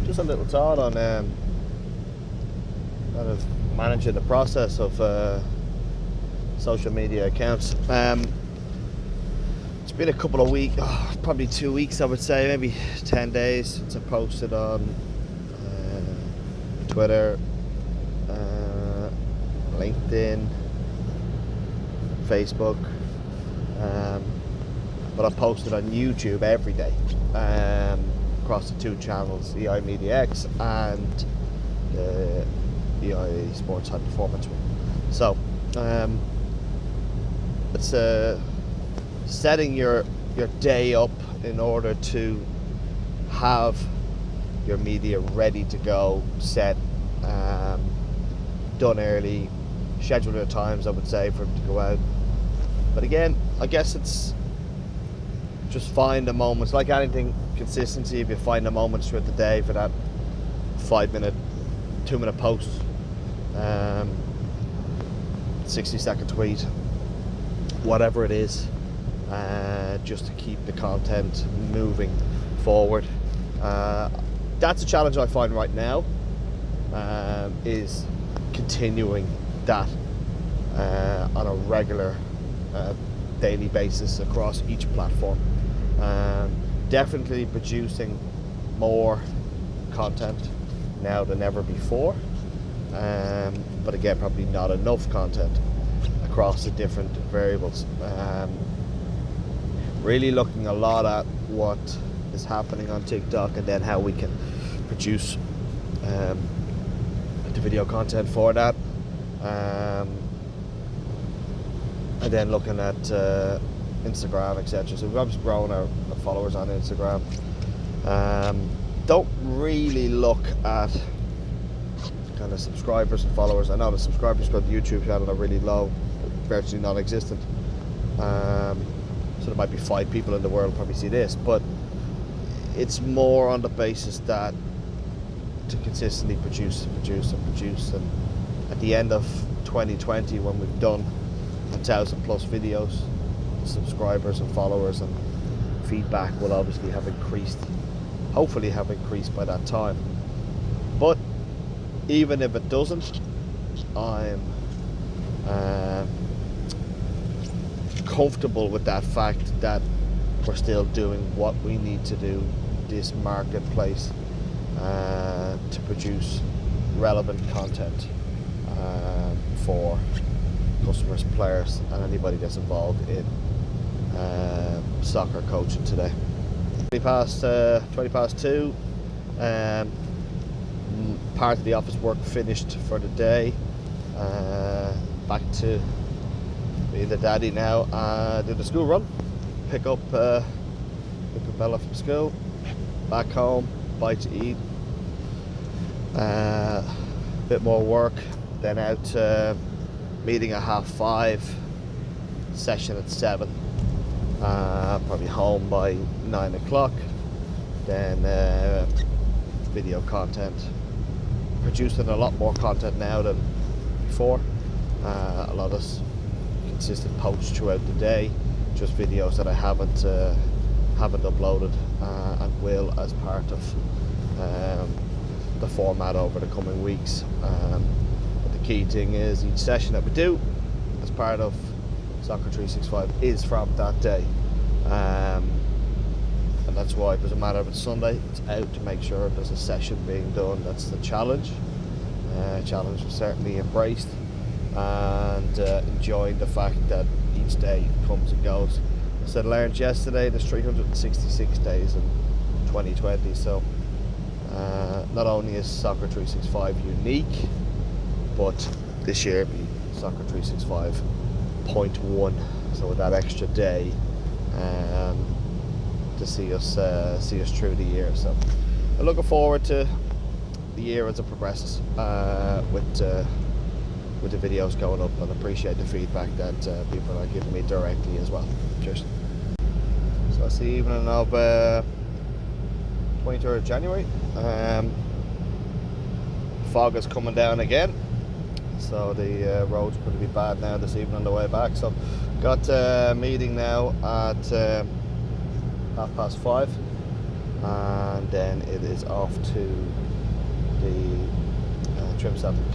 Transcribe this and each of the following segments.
just a little thought on kind of managing the process of social media accounts. It's been a couple of weeks, probably 2 weeks I would say, maybe 10 days since I posted on Twitter, LinkedIn, Facebook, but I posted on YouTube every day across the two channels, EI Media X and the EI Sports High Performance one. So it's setting your day up in order to have your media ready to go, set, done early, schedule your times, I would say, for it to go out. But again, I guess it's just find the moments, like anything, consistency. If you find the moments throughout the day for that 5-minute, 2-minute post, 60-second tweet, whatever it is, just to keep the content moving forward. That's a challenge I find right now, is continuing that on a regular daily basis across each platform. Definitely producing more content now than ever before, but again, probably not enough content across the different variables. Really looking a lot at what is happening on TikTok and then how we can produce the video content for that, and then looking at Instagram, etc. So we've obviously grown our followers on Instagram. Don't really look at kind of subscribers and followers. I know the subscribers for the YouTube channel are really low, virtually non-existent. So there might be 5 people in the world probably see this, but it's more on the basis that to consistently produce. And at the end of 2020, when we've done 1,000 plus videos, subscribers and followers and feedback will obviously have increased, hopefully have increased by that time. But even if it doesn't, I'm comfortable with that fact that we're still doing what we need to do, this marketplace, to produce relevant content for customers, players, and anybody that's involved in soccer coaching today. 20 past 2. Part of the office work finished for the day. Back to being the daddy now. Do the school run, pick up Bella from school, back home, bite to eat, bit more work, then out meeting at 5:30, session at 7, probably home by 9 o'clock, then video content, producing a lot more content now than before, a lot of consistent posts throughout the day, just videos that I haven't uploaded and will as part of the format over the coming weeks. But the key thing is each session that we do as part of Soccer 365 is from that day, and that's why it doesn't matter if it's Sunday, it's out to make sure there's a session being done. That's the challenge. Challenge was certainly embraced, and enjoying the fact that each day comes and goes. As I learned yesterday, there's 366 days in 2020, so not only is Soccer 365 unique, but this year it'll be Soccer 365.1, so with that extra day to see us through the year. So I'm looking forward to the year as it progresses, with the videos going up, and appreciate the feedback that people are giving me directly as well. Cheers. So it's the evening of 23rd of January. Fog is coming down again, so the road's going to be bad now this evening on the way back. So got a meeting now at 5:30. and then it is off to the Trim Celtic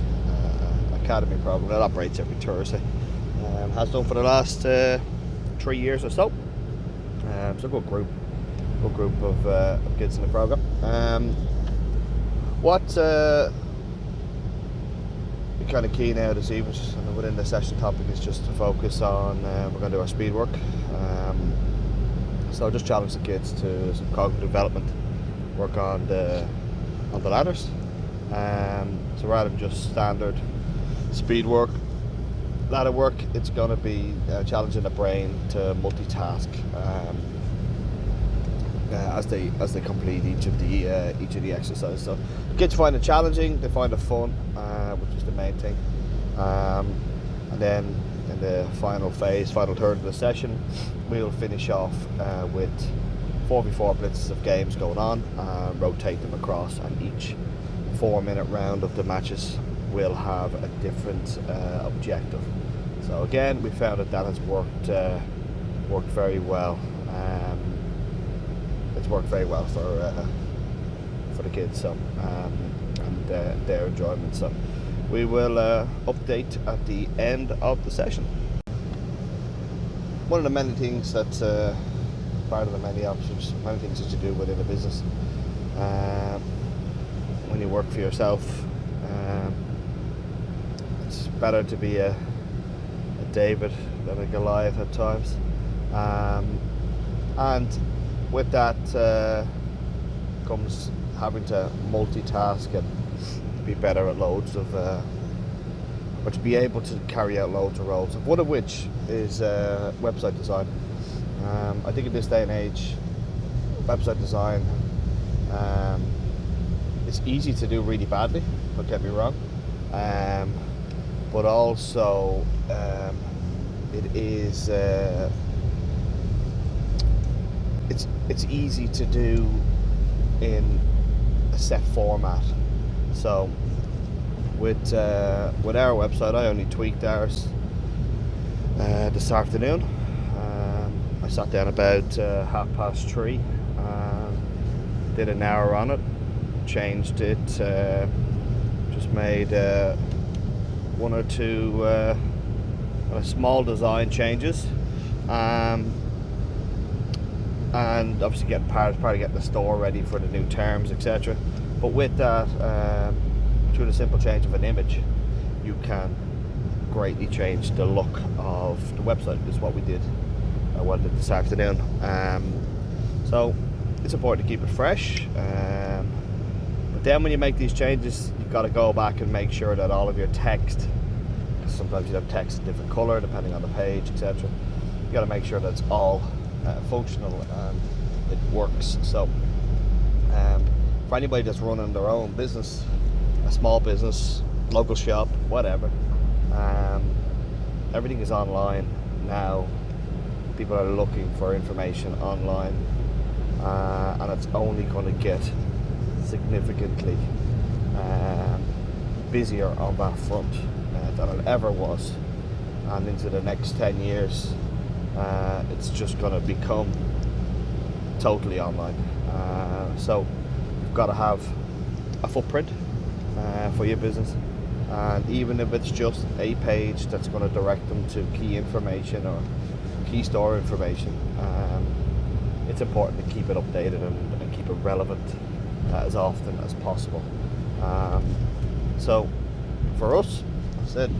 Academy program that operates every Thursday. Has done for the last 3 years or so. It's a good group of kids in the program. What kind of key now this evening, and within the session topic, is just to focus on we're going to do our speed work. So just challenge the kids to some cognitive development, work on the ladders. So rather than just standard speed work, ladder work, it's going to be challenging the brain to multitask as they complete each of the exercises. So kids find it challenging, they find it fun, which is the main thing. And then in the final third of the session, we'll finish off with 4v4 blitzes of games going on, rotate them across, and each 4-minute round of the matches will have a different objective. So again, we found that has worked very well. It's worked very well for the kids, so and their enjoyment. So we will update at the end of the session. One of the many things that's part of the many options, many things that you do within a business when you work for yourself. It's better to be a David than a Goliath at times, and with that comes having to multitask and be better at loads of or to be able to carry out loads of roles, one of which is website design. I think in this day and age, website design, it's easy to do really badly, don't get me wrong, but also it is it's easy to do in a set format. So with our website, I only tweaked ours this afternoon. I sat down about 3:30, did an hour on it, changed it, just made one or two small design changes, and obviously part of getting the store ready for the new terms, etc. But with that, through the simple change of an image, you can greatly change the look of the website. Is what we did this afternoon. So it's important to keep it fresh, but then when you make these changes, you've got to go back and make sure that all of your text, sometimes you have text a different color depending on the page, etc. You got to make sure that it's all functional and it works. So for anybody that's running their own business, a small business, local shop, whatever, everything is online now. People are looking for information online, and it's only going to get significantly busier on that front than it ever was, and into the next 10 years it's just going to become totally online. So you've got to have a footprint for your business, and even if it's just a page that's going to direct them to key information or key store information, it's important to keep it updated and keep it relevant as often as possible. So for us, I said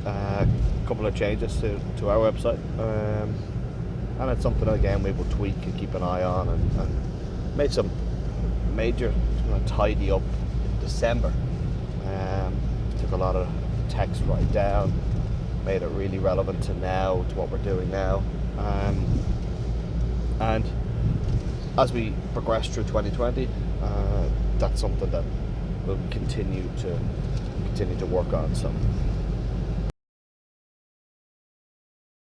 a couple of changes to our website, and it's something again we will tweak and keep an eye on, and made some major tidy up in December. Took a lot of text right down, made it really relevant to now, to what we're doing now, and as we progress through 2020, that's something that we'll continue to work on. So